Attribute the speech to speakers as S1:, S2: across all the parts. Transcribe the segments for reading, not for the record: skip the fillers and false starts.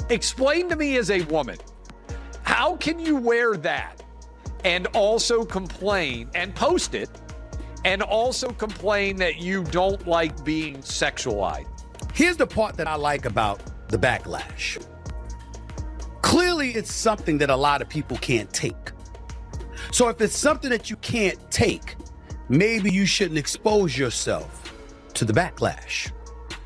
S1: Explain to me as a woman, how can you wear that and also complain and post it and also complain that you don't like being sexualized?
S2: Here's the part that I like about the backlash. Clearly, it's something that a lot of people can't take. So if it's something that you can't take, maybe you shouldn't expose yourself to the backlash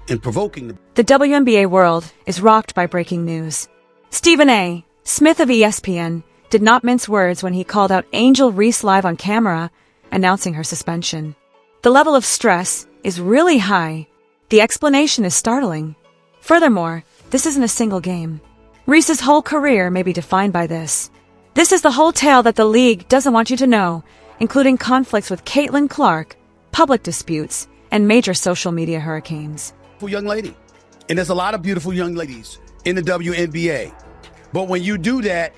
S2: and provoking the...
S3: The WNBA world is rocked by breaking news. Stephen A. Smith of ESPN did not mince words when he called out Angel Reese live on camera, announcing her suspension. The level of stress is really high. The explanation is startling. Furthermore, this isn't a single game. Reese's whole career may be defined by this. This is the whole tale that the league doesn't want you to know, including conflicts with Caitlin Clark, public disputes, and major social media hurricanes.
S2: Young lady. And there's a lot of beautiful young ladies in the WNBA. But when you do that,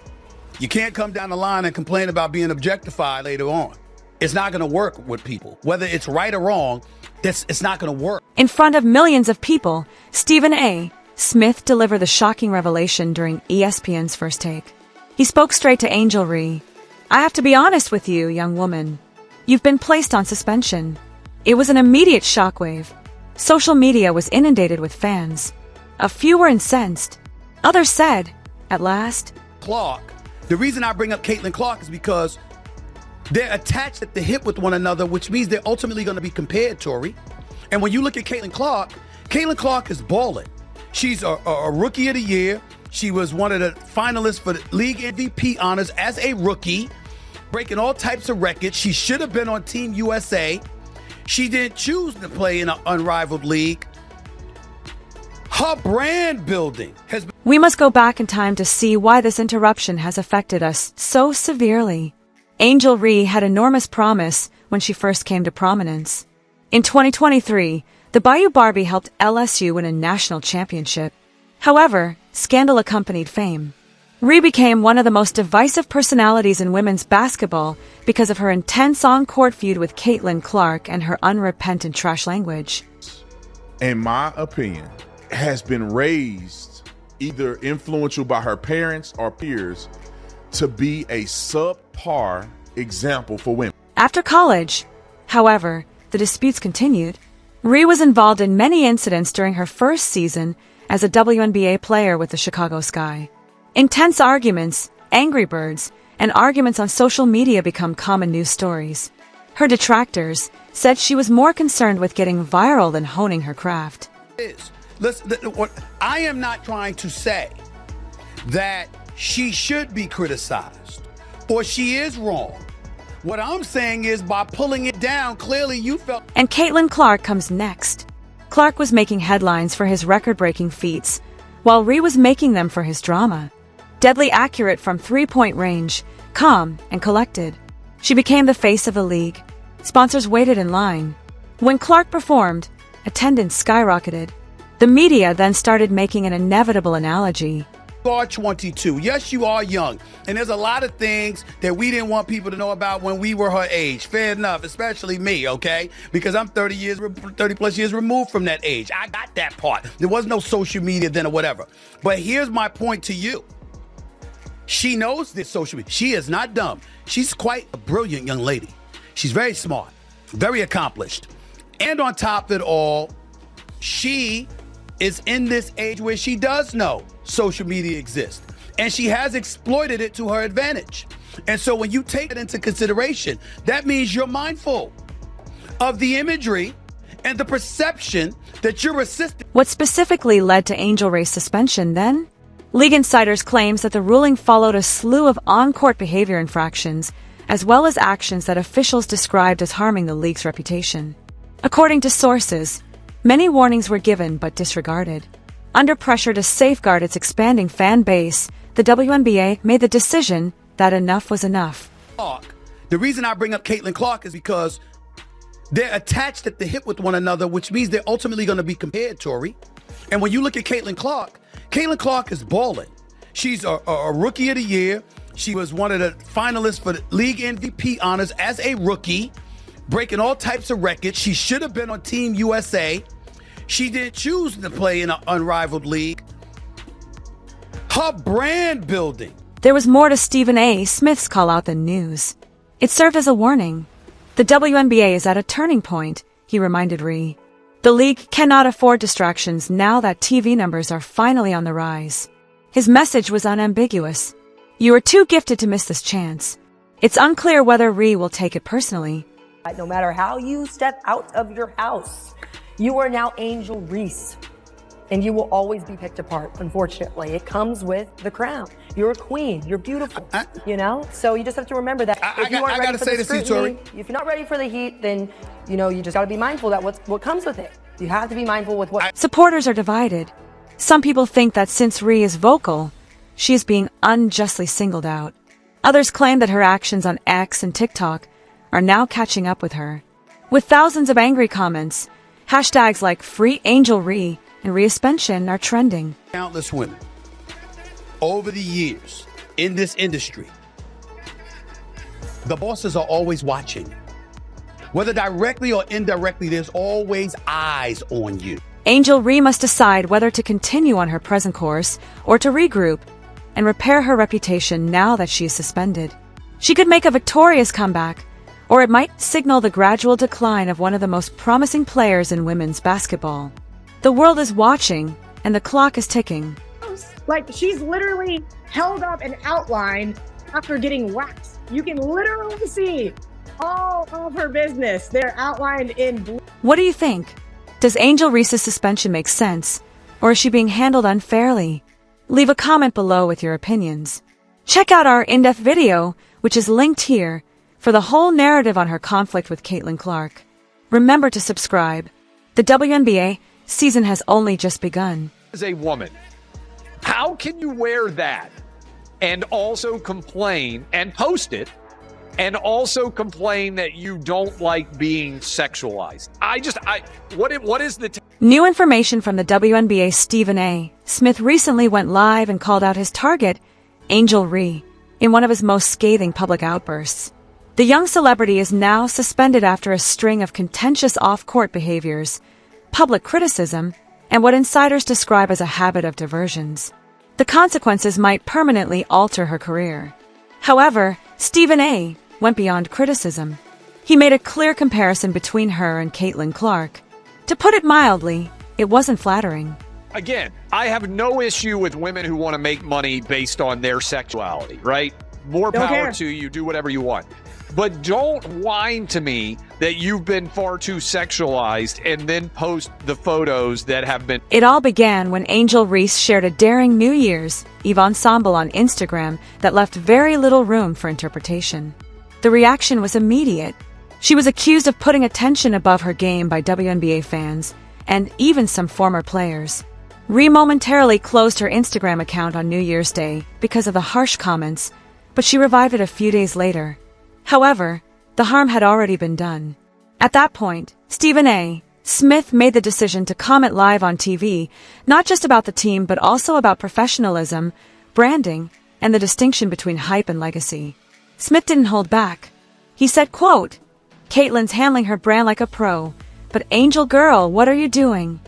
S2: you can't come down the line and complain about being objectified later on. It's not going to work with people. Whether it's right or wrong, it's not going to work.
S3: In front of millions of people, Stephen A. Smith delivered the shocking revelation during ESPN's First Take. He spoke straight to Angel Reese. I have to be honest with you, young woman. You've been placed on suspension. It was an immediate shockwave. Social media was inundated with fans. A few were incensed. Others said, at last...
S2: Clark, the reason I bring up Caitlin Clark is because they're attached at the hip with one another, which means they're ultimately going to be compared, Tori. And when you look at Caitlin Clark is balling. She's a rookie of the year. She was one of the finalists for the league MVP honors as a rookie, breaking all types of records. She should have been on Team USA. She didn't choose to play in an unrivaled league. Her brand building has been...
S3: We must go back in time to see why this interruption has affected us so severely. Angel Reese had enormous promise when she first came to prominence. In 2023, the Bayou Barbie helped LSU win a national championship. However, scandal accompanied fame. Reese became one of the most divisive personalities in women's basketball because of her intense on-court feud with Caitlin Clark and her unrepentant trash language.
S4: In my opinion, has been raised either influential by her parents or peers to be a subpar example for women.
S3: After college, however, the disputes continued. Reese was involved in many incidents during her first season as a WNBA player with the Chicago Sky. Intense arguments, angry birds, and arguments on social media become common news stories. Her detractors said she was more concerned with getting viral than honing her craft.
S2: Listen, I am not trying to say that she should be criticized or she is wrong. What I'm saying is by pulling it down, clearly you felt...
S3: And Caitlin Clark comes next. Clark was making headlines for his record-breaking feats, while Reese was making them for his drama. Deadly accurate from three-point range, calm and collected. She became the face of the league. Sponsors waited in line. When Clark performed, attendance skyrocketed. The media then started making an inevitable analogy.
S2: You are 22. Yes, you are young. And there's a lot of things that we didn't want people to know about when we were her age. Fair enough, especially me, okay? Because I'm 30 plus years removed from that age. I got that part. There was no social media then or whatever. But here's my point to you. She knows this social media. She is not dumb. She's quite a brilliant young lady. She's very smart, very accomplished. And on top of it all, she is in this age where she does know social media exists. And she has exploited it to her advantage. And so when you take it into consideration, that means you're mindful of the imagery and the perception that you're assisting.
S3: What specifically led to Angel Reese's suspension then? League insiders claims that the ruling followed a slew of on-court behavior infractions, as well as actions that officials described as harming the league's reputation. According to sources, many warnings were given but disregarded. Under pressure to safeguard its expanding fan base, the WNBA made the decision that enough was enough.
S2: The reason I bring up Caitlin Clark is because they're attached at the hip with one another, which means they're ultimately going to be compared, Tori. And when you look at Caitlin Clark is balling. She's a rookie of the year. She was one of the finalists for the league MVP honors as a rookie, breaking all types of records. She should have been on Team USA. She didn't choose to play in an unrivaled league. her brand building.
S3: There was more to Stephen A. Smith's call-out than news. It served as a warning. The WNBA is at a turning point, he reminded Ree. The league cannot afford distractions now that TV numbers are finally on the rise. His message was unambiguous. You are too gifted to miss this chance. It's unclear whether Ree will take it personally.
S5: No matter how you step out of your house, you are now Angel Reese. And you will always be picked apart, unfortunately. It comes with the crown. You're a queen. You're beautiful. You know? So you just have to remember that if you aren't ready for the scrutiny, if you're not ready for the heat, then, you know, you just got to be mindful that what comes with it. You have to be mindful with what...
S3: Supporters are divided. Some people think that since Ree is vocal, she is being unjustly singled out. Others claim that her actions on X and TikTok are now catching up with her. With thousands of angry comments, hashtags like Free Angel Reese and Suspension are trending.
S2: Countless women over the years in this industry, the bosses are always watching. Whether directly or indirectly, there's always eyes on you.
S3: Angel Reese must decide whether to continue on her present course or to regroup and repair her reputation now that she is suspended. She could make a victorious comeback, or it might signal the gradual decline of one of the most promising players in women's basketball. The world is watching, and the clock is ticking.
S6: Like, she's literally held up an outline after getting waxed. You can literally see all of her business. They're outlined in blue.
S3: What do you think? Does Angel Reese's suspension make sense, or is she being handled unfairly? Leave a comment below with your opinions. Check out our in-depth video, which is linked here, for the whole narrative on her conflict with Caitlin Clark. Remember to subscribe. The WNBA season has only just begun.
S1: As a woman, how can you wear that and also complain and post it and also complain that you don't like being sexualized? What is the...
S3: New information from the WNBA. Stephen A. Smith recently went live and called out his target, Angel Reese, in one of his most scathing public outbursts. The young celebrity is now suspended after a string of contentious off-court behaviors, public criticism, and what insiders describe as a habit of diversions. The consequences might permanently alter her career. However, Stephen A. went beyond criticism. He made a clear comparison between her and Caitlin Clark. To put it mildly, it wasn't flattering.
S1: Again, I have no issue with women who want to make money based on their sexuality, right? More power to you, do whatever you want. But don't whine to me that you've been far too sexualized and then post the photos that have been...
S3: It all began when Angel Reese shared a daring New Year's Eve ensemble on Instagram that left very little room for interpretation. The reaction was immediate. She was accused of putting attention above her game by WNBA fans and even some former players. Ree momentarily closed her Instagram account on New Year's Day because of the harsh comments, but she revived it a few days later. However, the harm had already been done. At that point, Stephen A. Smith made the decision to comment live on TV, not just about the team but also about professionalism, branding, and the distinction between hype and legacy. Smith didn't hold back. He said, quote, "Caitlin's handling her brand like a pro, but Angel Girl, what are you doing?"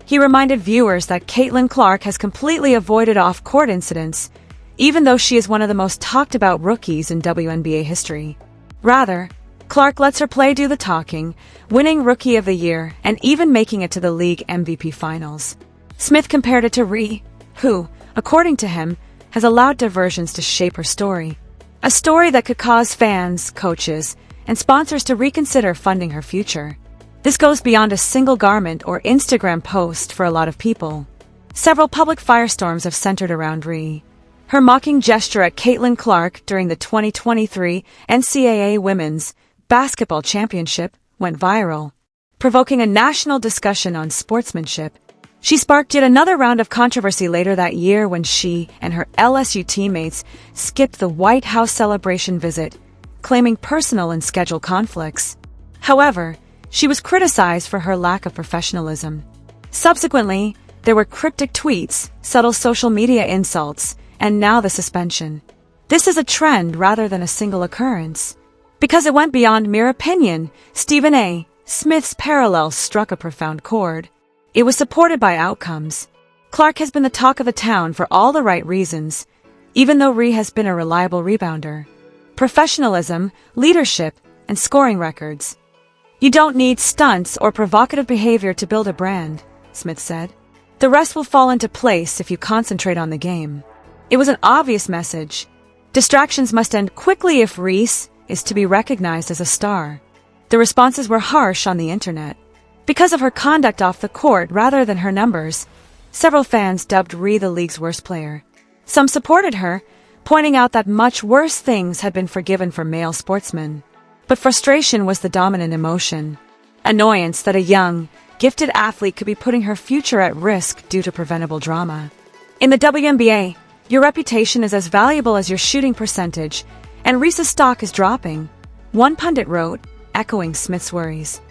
S3: He reminded viewers that Caitlin Clark has completely avoided off-court incidents, even though she is one of the most talked-about rookies in WNBA history. Rather, Clark lets her play do the talking, winning Rookie of the Year and even making it to the league MVP finals. Smith compared it to Ree, who, according to him, has allowed diversions to shape her story. A story that could cause fans, coaches, and sponsors to reconsider funding her future. This goes beyond a single garment or Instagram post for a lot of people. Several public firestorms have centered around Ree. Her mocking gesture at Caitlin Clark during the 2023 NCAA Women's Basketball Championship went viral, provoking a national discussion on sportsmanship. She sparked yet another round of controversy later that year when she and her LSU teammates skipped the White House celebration visit, claiming personal and schedule conflicts. However, she was criticized for her lack of professionalism. Subsequently, there were cryptic tweets, subtle social media insults, and now the suspension. This is a trend rather than a single occurrence. Because it went beyond mere opinion, Stephen A. Smith's parallel struck a profound chord. It was supported by outcomes. Clark has been the talk of the town for all the right reasons, even though Reese has been a reliable rebounder. Professionalism, leadership, and scoring records. You don't need stunts or provocative behavior to build a brand, Smith said. The rest will fall into place if you concentrate on the game. It was an obvious message. Distractions must end quickly if Reese is to be recognized as a star. The responses were harsh on the internet. Because of her conduct off the court rather than her numbers, several fans dubbed Reese the league's worst player. Some supported her, pointing out that much worse things had been forgiven for male sportsmen. But frustration was the dominant emotion. Annoyance that a young, gifted athlete could be putting her future at risk due to preventable drama. In the WNBA, your reputation is as valuable as your shooting percentage, and Reese's stock is dropping, one pundit wrote, echoing Smith's worries.